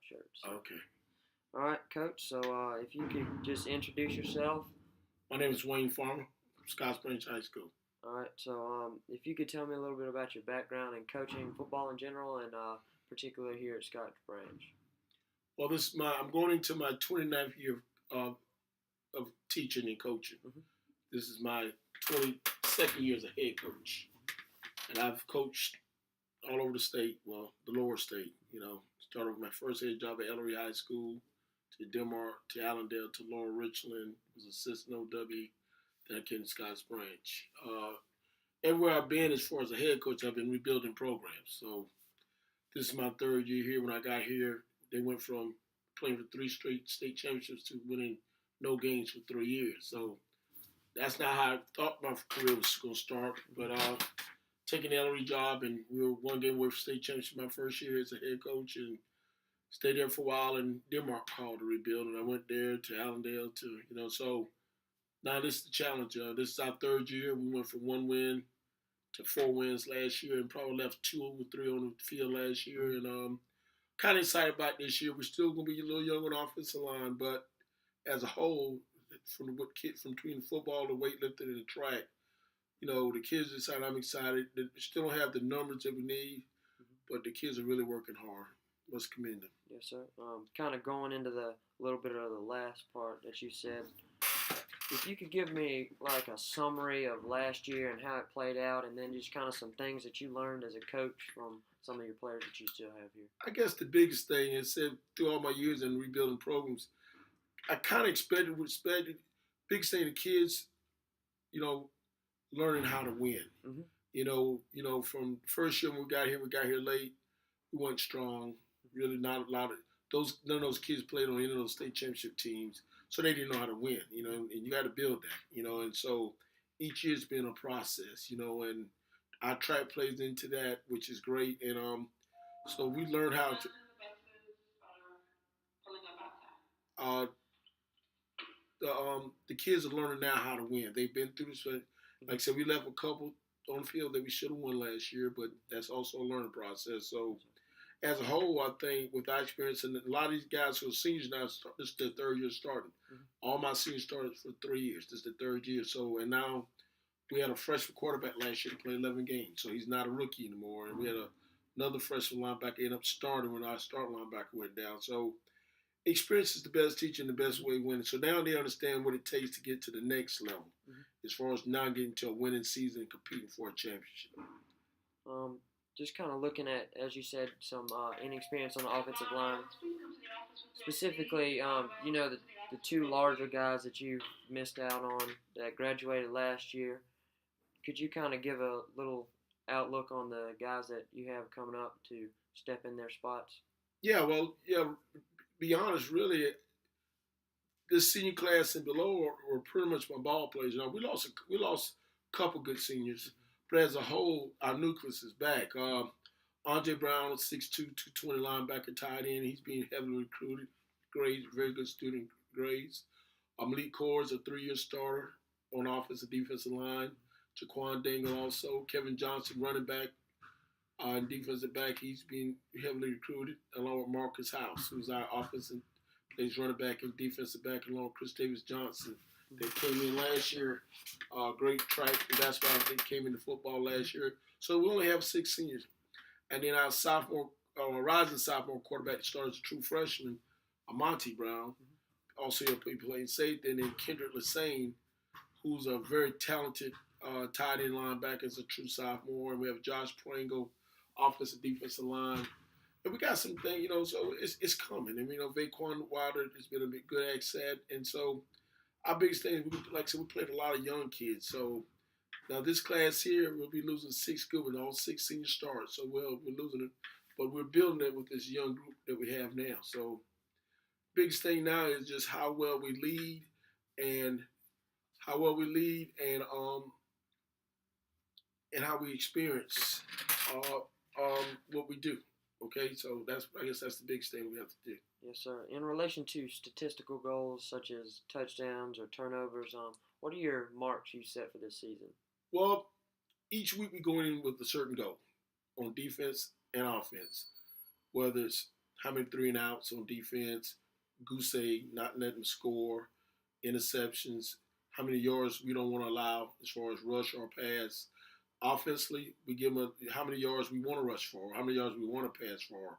shirt. So. Okay. All right, Coach. So if you could just introduce yourself. My name is Wayne Farmer from Scotts Branch High School. All right. So if you could tell me a little bit about your background in coaching football in general, and particularly here at Scotts Branch. Well, I'm going into my 29th year of teaching and coaching. Mm-hmm. This is my 22nd year as a head coach, and I've coached all over the state. Well, the lower state. Started with my first head job at Ellery High School, to Denmark, to Allendale, to Laurel Richland. Was assistant OW. Then I came to Scotts Branch. Everywhere I've been as far as a head coach, I've been rebuilding programs. So this is my third year here. When I got here, they went from playing for 3 straight state championships to winning no games for 3 years. So that's not how I thought my career was going to start. But taking the Ellery job, and we were 1 game away from state championship my first year as a head coach, and stayed there for a while. And Denmark called to rebuild, and I went there to Allendale to So now this is the challenge. This is our third year. We went from 1 win to 4 wins last year, and probably left 2 or 3 on the field last year. And kind of excited about this year. We're still going to be a little young on the offensive line, but as a whole, from between football, the weightlifting, and the track, the kids are excited. I'm excited. They still don't have the numbers that we need, but the kids are really working hard. Let's commend them. Yes, sir. Kind of going into the little bit of the last part that you said, if you could give me like a summary of last year and how it played out, and then just kind of some things that you learned as a coach from some of your players that you still have here. I guess the biggest thing is through all my years in rebuilding programs, I kind of expected biggest thing the kids, learning how to win. Mm-hmm. From first year when we got here late. We weren't strong. Really, not a lot of none of those kids played on any of those state championship teams, so they didn't know how to win. And you got to build that. And so each year's been a process. And our track plays into that, which is great. And so we learned how to. The kids are learning now how to win. They've been through this. Like I said, we left a couple on the field that we should have won last year, but that's also a learning process. So as a whole, I think with our experience, and a lot of these guys who are seniors now, this is their third year starting. Mm-hmm. All my seniors started for 3 years. This is the third year. So, and now we had a freshman quarterback last year to play 11 games, so he's not a rookie anymore. And we had another freshman linebacker end up starting when our starting linebacker went down. So experience is the best teacher and the best way of winning. So now they understand what it takes to get to the next level, as far as now getting to a winning season and competing for a championship. Just kind of looking at, as you said, some inexperience on the offensive line. Specifically, the 2 larger guys that you missed out on that graduated last year. Could you kind of give a little outlook on the guys that you have coming up to step in their spots? Yeah, be honest, really, this senior class and below were pretty much my ball players. We lost a couple good seniors, but as a whole, our nucleus is back. Andre Brown, 6'2", 220 linebacker, tight end. He's being heavily recruited. Grades, very good student grades. Malik Kors, a 3-year starter on offensive defensive line. Jaquan Dingle also. Kevin Johnson, running back. Defensive back, he's being heavily recruited, along with Marcus House, who's our offensive plays running back and defensive back, along with Chris Davis Johnson. They came in last year, great track and basketball. They came into football last year. So we only have 6 seniors. And then our rising sophomore quarterback that started as a true freshman, Monty Brown, also playing safety, and then Kendrick Lassane, who's a very talented tight end linebacker as a true sophomore. And we have Josh Pringle, offensive defensive line. And we got some things, so it's coming. And, Vaquan Wilder has been a good asset. And so our biggest thing, like I said, we played a lot of young kids. So now this class here, we'll be losing 6 good with all 6 senior starts. So we're losing it. But we're building it with this young group that we have now. So biggest thing now is just how well we lead and how how we experience what we do. Okay, so I guess that's the biggest thing we have to do. Yes, sir. In relation to statistical goals such as touchdowns or turnovers, what are your marks you set for this season? Well, each week we go in with a certain goal on defense and offense, whether it's how many 3-and-outs on defense, goose egg, not letting them score, interceptions, how many yards we don't want to allow as far as rush or pass. Offensively, we give them how many yards we want to rush for, how many yards we want to pass for,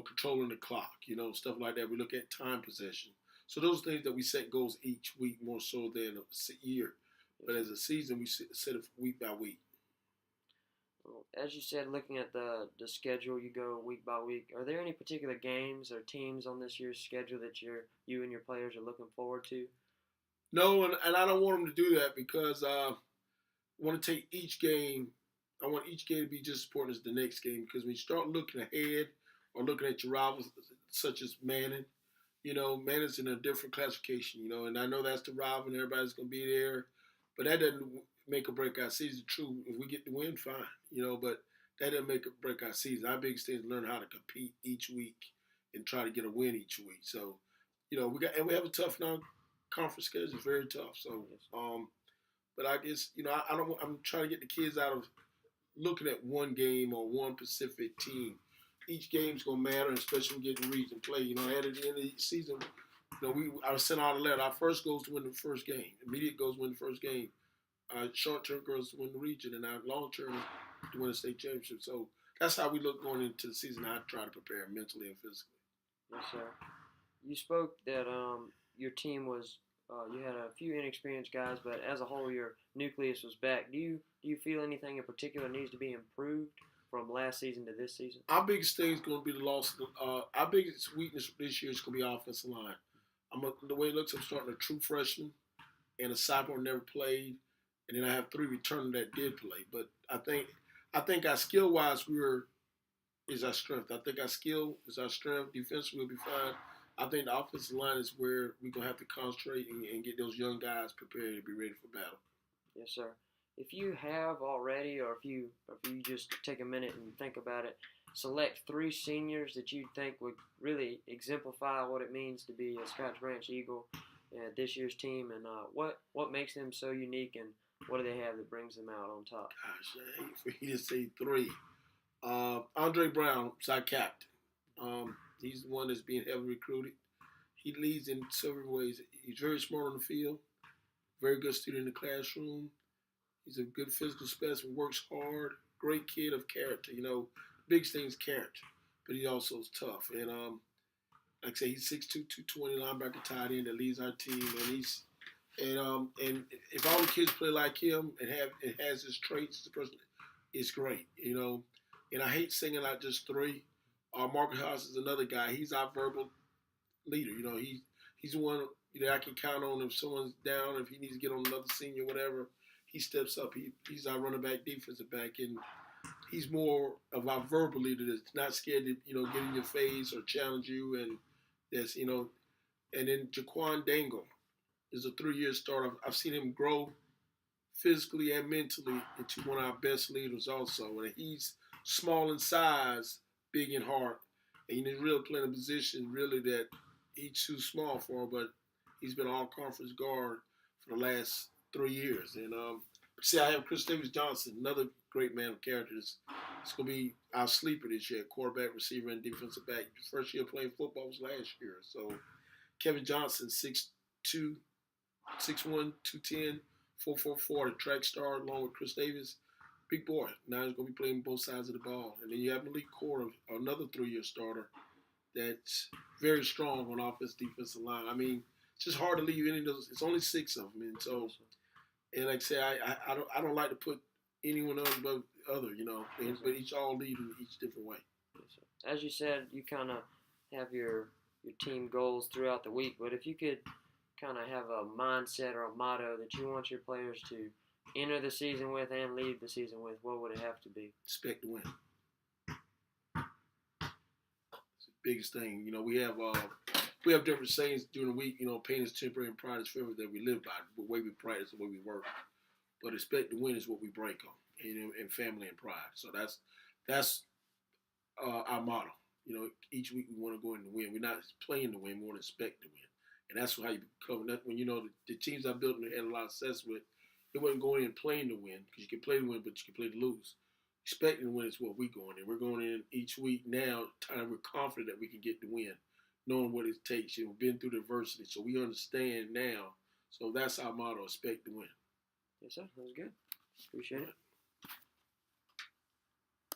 controlling the clock, stuff like that. We look at time possession. So those things that we set goals each week more so than a year. But as a season, we set it week by week. Well, as you said, looking at the schedule, you go week by week. Are there any particular games or teams on this year's schedule that you and your players are looking forward to? No, and I don't want them to do that because I want to take each game. I want each game to be just as important as the next game because when you start looking ahead or looking at your rivals such as Manning, Manning's in a different classification, and I know that's the rival and everybody's going to be there, but that doesn't make or break our season. True, if we get the win, fine, but that doesn't make or break our season. Our biggest thing is learn how to compete each week and try to get a win each week. So, we have a tough non-conference schedule. It's very tough. So, but I guess, I'm trying to get the kids out of looking at one game or one specific team. Each game's gonna matter, especially when we get to region play. At the end of the season, I sent out a letter. Our first goal is to win the first game. Immediate goal is to win the first game. Our short-term goal is to win the region, and our long-term is to win the state championship. So that's how we look going into the season. I try to prepare mentally and physically. Yes, sir. You spoke that your team was you had a few inexperienced guys, but as a whole, your nucleus was back. Do you feel anything in particular needs to be improved from last season to this season? Our biggest thing is going to be the loss. Our biggest weakness this year is going to be offensive line. The way it looks, I'm starting a true freshman and a sophomore never played, and then I have 3 returners that did play. But I think our skill wise is our strength. I think our skill is our strength. Defensively we'll be fine. I think the offensive line is where we're going to have to concentrate and get those young guys prepared to be ready for battle. Yes, sir. If you have already, or if you just take a minute and think about it, select 3 seniors that you think would really exemplify what it means to be a Scotch Branch Eagle at this year's team, and what makes them so unique, and what do they have that brings them out on top? Gosh, I hate for you to say 3. Andre Brown, side captain. He's the one that's being heavily recruited. He leads in several ways. He's very smart on the field, very good student in the classroom. He's a good physical specimen, works hard, great kid of character. Biggest thing is character, but he also is tough. And like I say, he's 6'2", 220 linebacker tight end that leads our team. And if all the kids play like him and has his traits, the person, it's great. And I hate singing out just 3. Marcus House is another guy. He's our verbal leader. He's the one I can count on if someone's down, if he needs to get on another senior, whatever. He steps up. He's our running back, defensive back, and he's more of our verbal leader that's not scared to, get in your face or challenge you. And that's, and then Jaquan Dangle is a 3-year starter. I've seen him grow physically and mentally into one of our best leaders also. And he's small in size, big in heart, and he's really playing a position really that he's too small for, but he's been all-conference guard for the last 3 years. And I have Chris Davis-Johnson, another great man of character. It's going to be our sleeper this year, quarterback, receiver, and defensive back. First year playing football was last year. So Kevin Johnson, 6'2", 6'1", 210, 444, the track star, along with Chris Davis. Big boy. Now he's going to be playing both sides of the ball. And then you have Malik Core, another 3-year starter that's very strong on offense, defensive line. I mean, it's just hard to leave any of those. It's only 6 of them. And so, and like I say, I don't like to put anyone else but other, but each all lead in each different way. As you said, you kind of have your team goals throughout the week, but if you could kind of have a mindset or a motto that you want your players to enter the season with and leave the season with, what would it have to be? Expect to win. It's the biggest thing. We have different sayings during the week. Pain is temporary and pride is forever that we live by. The way we practice, the way we work. But expect to win is what we break on, and family and pride. So that's our motto. Each week we want to go in to win. We're not playing to win. We want to expect to win. And that's how you become. That when the teams I built and had a lot of success with, it wasn't going in playing to win, because you can play to win, but you can play to lose. expecting to win is what we're going in. We're going in each week now, we're confident that we can get the win, knowing what it takes. We've been through the adversity, so we understand now. So that's our motto: expect to win. Yes, sir. That was good. Appreciate it.